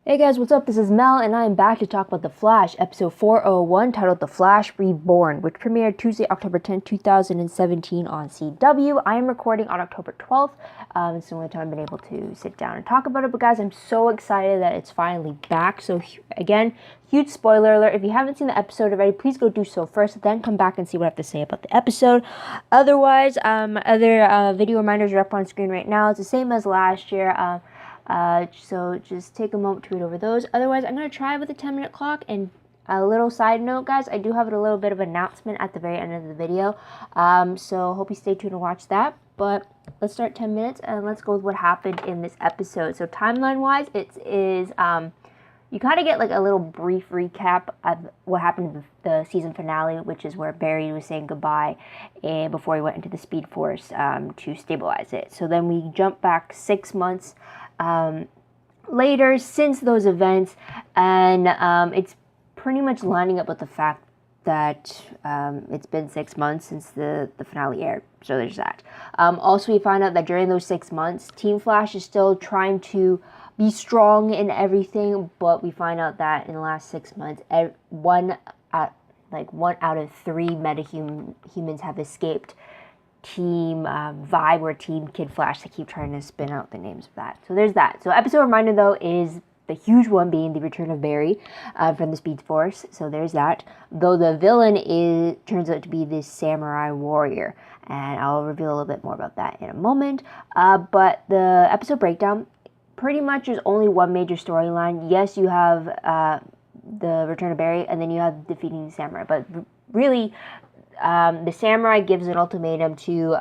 Hey guys, what's up? This is Mel, and I am back to talk about The Flash, episode 401, titled The Flash Reborn, which premiered Tuesday, October 10th, 2017 on CW. I am recording on October 12th. It's the only time I've been able to sit down and talk about it, but guys, I'm so excited that it's finally back. So, again, huge spoiler alert. If you haven't seen the episode already, please go do so first, then come back and see what I have to say about the episode. Otherwise, other video reminders are up on screen right now. It's the same as last year. So just take a moment to read over those. Otherwise, I'm going to try with a 10-minute clock. And a little side note, guys, I do have a little bit of announcement at the very end of the video. So hope you stay tuned to watch that. But let's start 10 minutes and let's go with what happened in this episode. So timeline-wise, you kind of get like a little brief recap of what happened in the season finale, which is where Barry was saying goodbye and before he went into the Speed Force to stabilize it. So then we jump back 6 months later since those events, and it's pretty much lining up with the fact that it's been 6 months since the finale aired. So there's that. Also, we find out that during those 6 months, Team Flash is still trying to be strong in everything, but we find out that in the last 6 months, one out of three metahumans have escaped Team Vibe or Team Kid Flash. They keep trying to spin out the names of that. So there's that. So episode reminder though is the huge one being the return of Barry from the Speed Force. So there's that. Though the villain turns out to be this samurai warrior, and I'll reveal a little bit more about that in a moment. But the episode breakdown pretty much is only one major storyline. Yes, you have the return of Barry, and then you have defeating the samurai. But really, the samurai gives an ultimatum to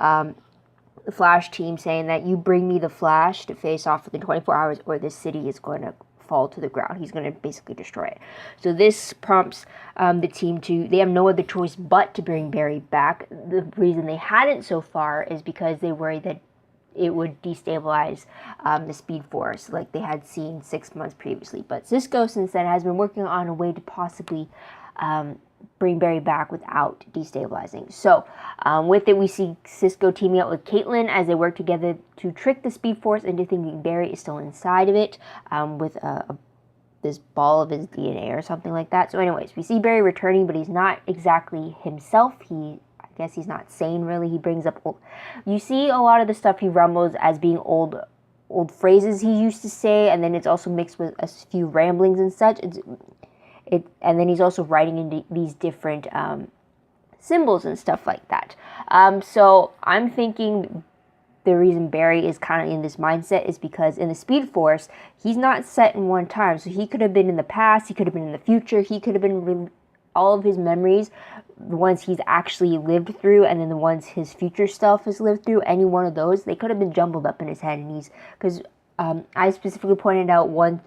the Flash team, saying that you bring me the Flash to face off within 24 hours or this city is going to fall to the ground. He's going to basically destroy it. So this prompts the team they have no other choice but to bring Barry back. The reason they hadn't so far is because they worried that it would destabilize the Speed Force like they had seen 6 months previously. But Cisco, since then, has been working on a way to possibly bring Barry back without destabilizing. So with it, we see Cisco teaming up with Caitlin as they work together to trick the Speed Force into thinking Barry is still inside of it with this ball of his DNA or something like that. So anyways, we see Barry returning, but he's not exactly himself. I guess he's not sane, really. He brings up you see a lot of the stuff he rumbles as being old phrases he used to say, and then it's also mixed with a few ramblings and such. And then he's also writing into these different symbols and stuff like that. So I'm thinking the reason Barry is kind of in this mindset is because in the Speed Force, he's not set in one time. So he could have been in the past, he could have been in the future, he could have been all of his memories, the ones he's actually lived through, and then the ones his future self has lived through. Any one of those, they could have been jumbled up in his head. And because I specifically pointed out one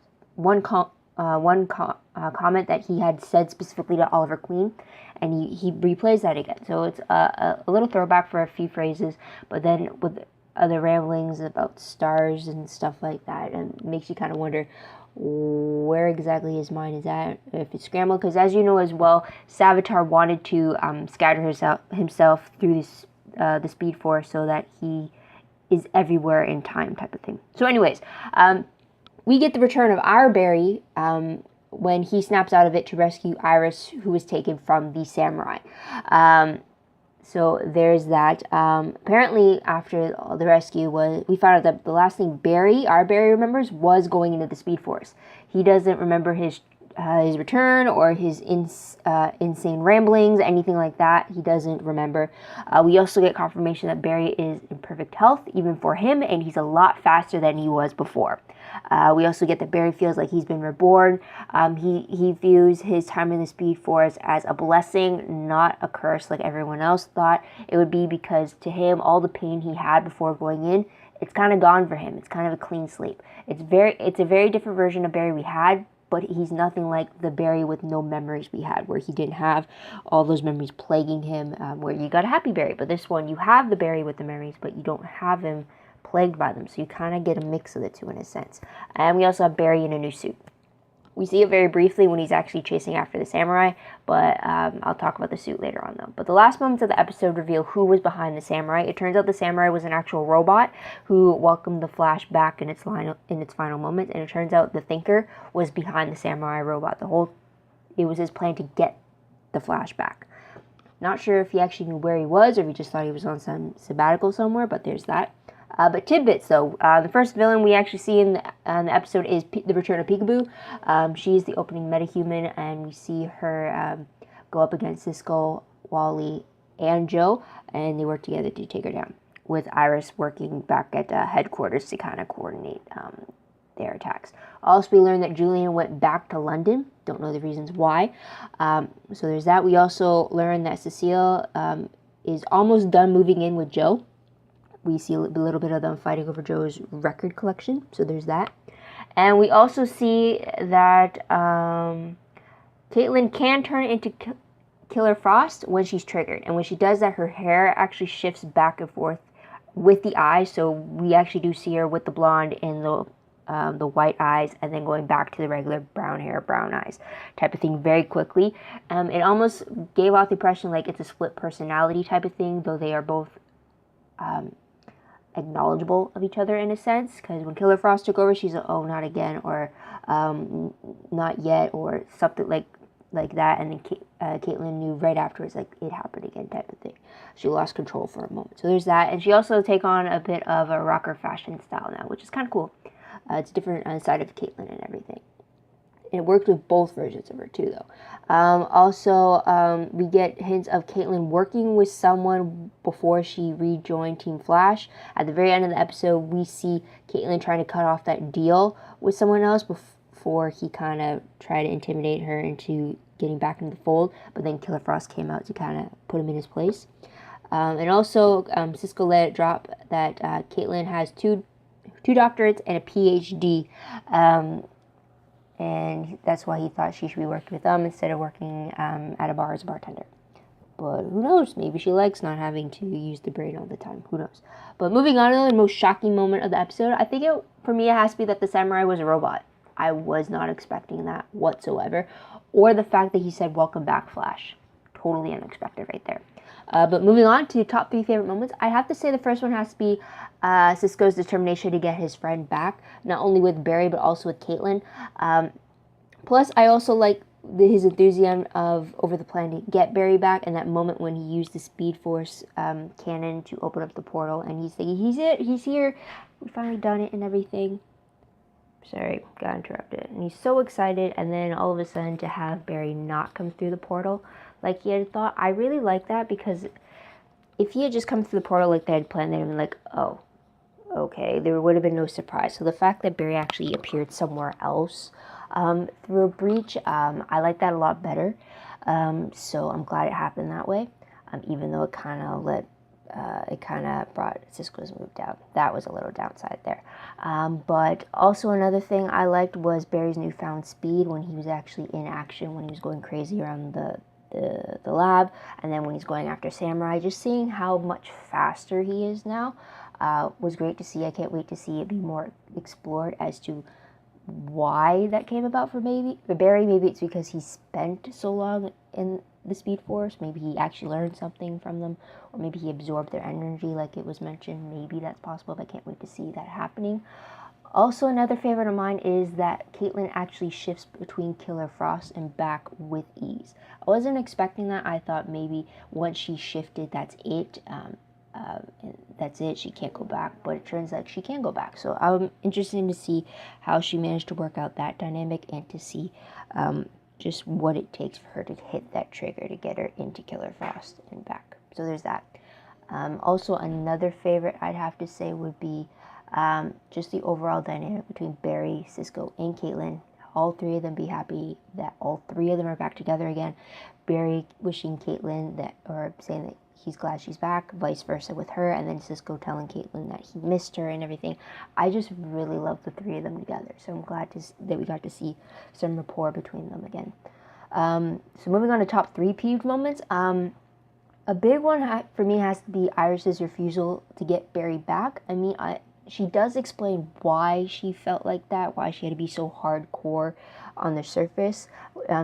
comment that he had said specifically to Oliver Queen, and he replays that again. So it's a little throwback for a few phrases, but then with other ramblings about stars and stuff like that, and it makes you kind of wonder where exactly his mind is at, if it's scrambled. Because as you know as well, Savitar wanted to scatter himself through the Speed Force so that he is everywhere in time, type of thing. So anyways, we get the return of our Barry when he snaps out of it to rescue Iris, who was taken from the samurai. So there's that. Apparently, after the rescue, we found out that the last thing our Barry remembers was going into the Speed Force. He doesn't remember his return or his insane ramblings, anything like that. He doesn't remember. We also get confirmation that Barry is in perfect health, even for him, and he's a lot faster than he was before. We also get that Barry feels like he's been reborn. He views his time in the Speed Force as a blessing, not a curse like everyone else thought it would be, because to him, all the pain he had before going in, it's kind of gone for him. It's kind of a clean slate. It's a very different version of Barry we had, but he's nothing like the Barry with no memories we had, where he didn't have all those memories plaguing him, where you got a happy Barry. But this one, you have the Barry with the memories, but you don't have him plagued by them. So you kind of get a mix of the two in a sense. And we also have Barry in a new suit. We see it very briefly when he's actually chasing after the samurai, but I'll talk about the suit later on though. But the last moments of the episode reveal who was behind the samurai. It turns out the samurai was an actual robot who welcomed the Flash back in its final moments, and it turns out the Thinker was behind the samurai robot. It was his plan to get the Flash back. Not sure if he actually knew where he was or if he just thought he was on some sabbatical somewhere, but there's that. But tidbits, though. The first villain we actually see in the episode is the return of Peekaboo. She is the opening metahuman, and we see her go up against Cisco, Wally, and Joe, and they work together to take her down, with Iris working back at headquarters to kind of coordinate their attacks. Also, we learned that Julian went back to London. Don't know the reasons why. So there's that. We also learned that Cecile is almost done moving in with Joe. We see a little bit of them fighting over Joe's record collection. So there's that. And we also see that Caitlin can turn into Killer Frost when she's triggered. And when she does that, her hair actually shifts back and forth with the eyes. So we actually do see her with the blonde and the white eyes, and then going back to the regular brown hair, brown eyes type of thing very quickly. It almost gave off the impression like it's a split personality type of thing, though they are both acknowledgeable of each other in a sense, because when Killer Frost took over, she's like, oh, not again, or not yet, or something like that, and then Caitlin knew right afterwards, like, it happened again type of thing. She lost control for a moment. So there's that, and she also take on a bit of a rocker fashion style now, which is kind of cool. It's a different side of Caitlin and everything. And it worked with both versions of her too, though. Also, we get hints of Caitlin working with someone before she rejoined Team Flash. At the very end of the episode, we see Caitlin trying to cut off that deal with someone else before he kind of tried to intimidate her into getting back into the fold. But then Killer Frost came out to kind of put him in his place. And also, Cisco let it drop that Caitlin has two doctorates and a PhD. And that's why he thought she should be working with them instead of working at a bar as a bartender. But who knows? Maybe she likes not having to use the brain all the time. Who knows? But moving on to the most shocking moment of the episode, I think for me it has to be that the samurai was a robot. I was not expecting that whatsoever. Or the fact that he said, "Welcome back, Flash." Totally unexpected right there. But moving on to top 3 favorite moments, I have to say the first one has to be Cisco's determination to get his friend back, not only with Barry but also with Caitlin. Plus, I also like his enthusiasm over the plan to get Barry back, and that moment when he used the Speed Force cannon to open up the portal, and he's thinking, he's here, we finally done it and everything. Sorry, got interrupted. And he's so excited, and then all of a sudden to have Barry not come through the portal like he had thought. I really like that, because if he had just come through the portal like they had planned, they'd have been like, oh, okay, there would have been no surprise. So the fact that Barry actually appeared somewhere else through a breach, I like that a lot better. So I'm glad it happened that way, even though it kind of brought Cisco's move down. That was a little downside there. But also another thing I liked was Barry's newfound speed when he was actually in action, when he was going crazy around the lab, and then when he's going after Samurai. Just seeing how much faster he is now was great to see. I can't wait to see it be more explored as to why that came about for Barry. Maybe it's because he spent so long in the Speed Force. Maybe he actually learned something from them, or maybe he absorbed their energy like it was mentioned. Maybe that's possible, but I can't wait to see that happening. Also, another favorite of mine is that Caitlin actually shifts between Killer Frost and back with ease. I wasn't expecting that. I thought maybe once she shifted, that's it. She can't go back, but it turns out she can go back. So I'm interested to see how she managed to work out that dynamic, and to see just what it takes for her to hit that trigger to get her into Killer Frost and back. So there's that. Also, another favorite I'd have to say would be just the overall dynamic between Barry, Cisco, and Caitlin. All 3 of them be happy that all 3 of them are back together again. Barry wishing Caitlin that, or saying that he's glad she's back, vice versa with her, and then Cisco telling Caitlin that he missed her and everything. I just really love the 3 of them together, so I'm glad that we got to see some rapport between them again. So moving on to top 3 peeved moments. A big one for me has to be Iris's refusal to get Barry back. I mean, she does explain why she felt like that, why she had to be so hardcore on the surface.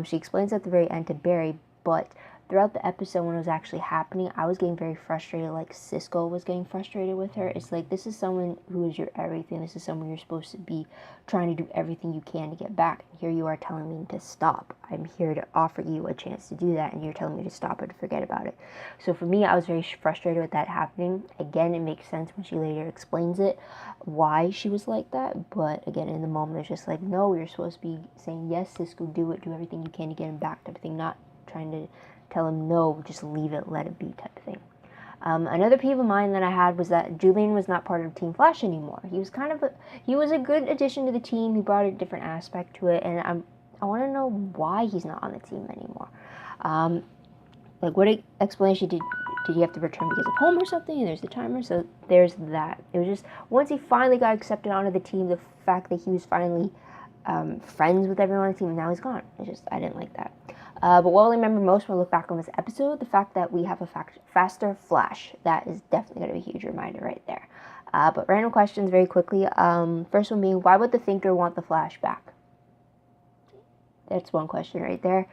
She explains at the very end to Barry, but throughout the episode when it was actually happening, I was getting very frustrated, like Cisco was getting frustrated with her. It's like, this is someone who is your everything. This is someone you're supposed to be trying to do everything you can to get back. And here you are telling me to stop. I'm here to offer you a chance to do that, and you're telling me to stop it, to forget about it. So for me, I was very frustrated with that happening. Again, it makes sense when she later explains it, why she was like that. But again, in the moment, it's just like, no, you're supposed to be saying, yes, Cisco, do it, do everything you can to get him back, type of thing, not trying to tell him no, just leave it, let it be, type of thing. Another peeve of mine that I had was that Julian was not part of Team Flash anymore. He was he was a good addition to the team. He brought a different aspect to it, and I want to know why he's not on the team anymore. Like, what explanation did he have to return because of home or something? And there's the timer, so there's that. It was just, once he finally got accepted onto the team, the fact that he was finally friends with everyone on the team, and now he's gone. I didn't like that. But what I'll remember most when I look back on this episode, the fact that we have a faster Flash. That is definitely going to be a huge reminder right there. But random questions very quickly. First one being, why would the Thinker want the Flash back? That's one question right there.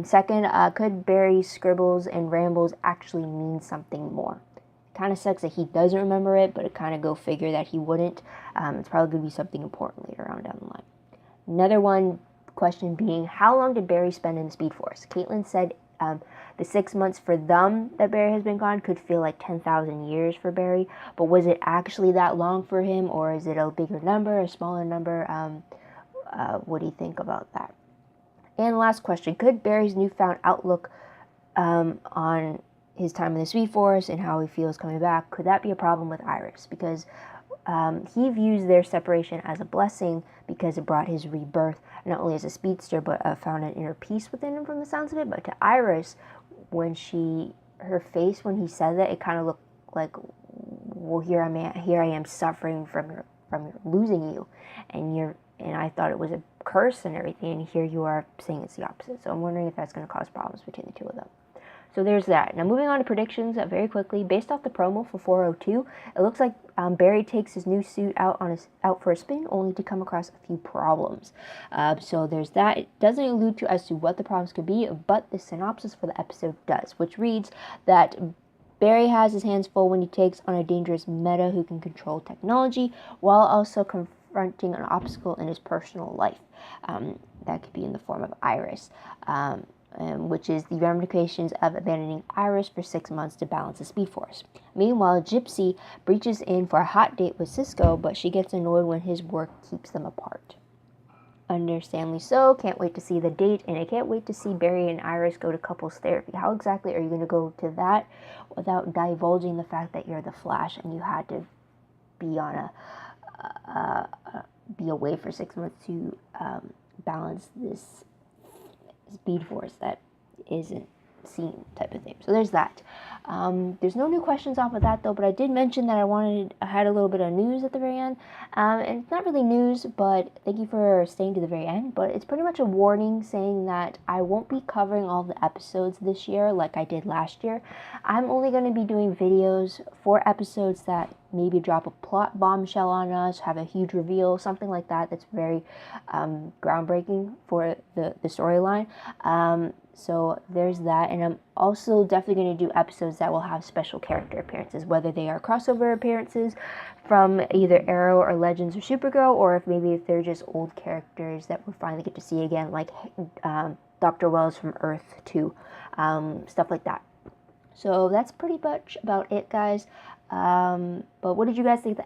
Second, could Barry's scribbles and rambles actually mean something more? It kind of sucks that he doesn't remember it, but it kind of go figure that he wouldn't. It's probably going to be something important later on down the line. Another one question being, how long did Barry spend in the Speed Force? Caitlin said the 6 months for them that Barry has been gone could feel like 10,000 years for Barry, but was it actually that long for him, or is it a bigger number, a smaller number? What do you think about that? And last question, could Barry's newfound outlook on his time in the Speed Force and how he feels coming back, could that be a problem with Iris? Because he views their separation as a blessing because it brought his rebirth, not only as a speedster, but found an inner peace within him from the sounds of it. But to Iris, when her face when he said that, it kind of looked like, well, here I am suffering from losing you, and I thought it was a curse and everything, and here you are saying it's the opposite. So I'm wondering if that's going to cause problems between the two of them. So there's that. Now moving on to predictions very quickly. Based off the promo for 402, it looks like Barry takes his new suit out for a spin, only to come across a few problems. So there's that. It doesn't allude as to what the problems could be, but the synopsis for the episode does, which reads that Barry has his hands full when he takes on a dangerous meta who can control technology while also confronting an obstacle in his personal life. That could be in the form of Iris. Which is the ramifications of abandoning Iris for 6 months to balance the Speed Force. Meanwhile, Gypsy breaches in for a hot date with Cisco, but she gets annoyed when his work keeps them apart. Understandably so. Can't wait to see the date, and I can't wait to see Barry and Iris go to couples therapy. How exactly are you going to go to that without divulging the fact that you're the Flash and you had to be on be away for 6 months to balance this Speed Force that isn't seen, type of thing. So there's that. There's no new questions off of that though, but I did mention that I had a little bit of news at the very end, and it's not really news, but thank you for staying to the very end. But it's pretty much a warning saying that I won't be covering all the episodes this year like I did last year. I'm only going to be doing videos for episodes that maybe drop a plot bombshell on us, have a huge reveal, something like that that's very groundbreaking for the storyline. So there's that, and I'm also definitely going to do episodes that will have special character appearances, whether they are crossover appearances from either Arrow or Legends or Supergirl, or if they're just old characters that we'll finally get to see again, like Dr. Wells from Earth 2, stuff like that. So that's pretty much about it, guys. But what did you guys think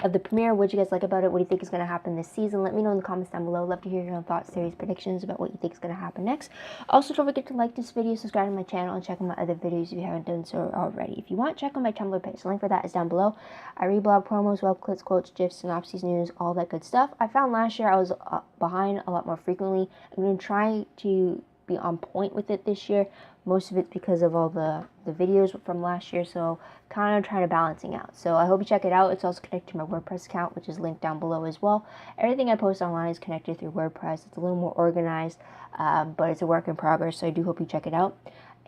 of the premiere? What did you guys like about it? What do you think is going to happen this season? Let me know in the comments down below. Love to hear your own thoughts, theories, predictions about what you think is going to happen next. Also, don't forget to like this video, subscribe to my channel, and check out my other videos if you haven't done so already. If you want, check out my Tumblr page. The link for that is down below. I read blog promos, web clips, quotes, gifs, synopses, news, all that good stuff. I found last year I was behind a lot more frequently. I'm going to try to be on point with it this year. Most of it's because of all the videos from last year, so kind of trying to balancing out. So I hope you check it out. It's also connected to my WordPress account, which is linked down below as well. Everything I post online is connected through WordPress. It's a little more organized, but it's a work in progress, so I do hope you check it out.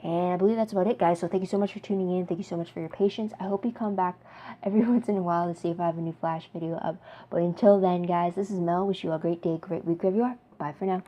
And I believe that's about it, guys. So thank you so much for tuning in. Thank you so much for your patience. I hope you come back every once in a while to see if I have a new Flash video up. But until then, guys, this is Mel. Wish you a great day, great week wherever you are. Bye for now.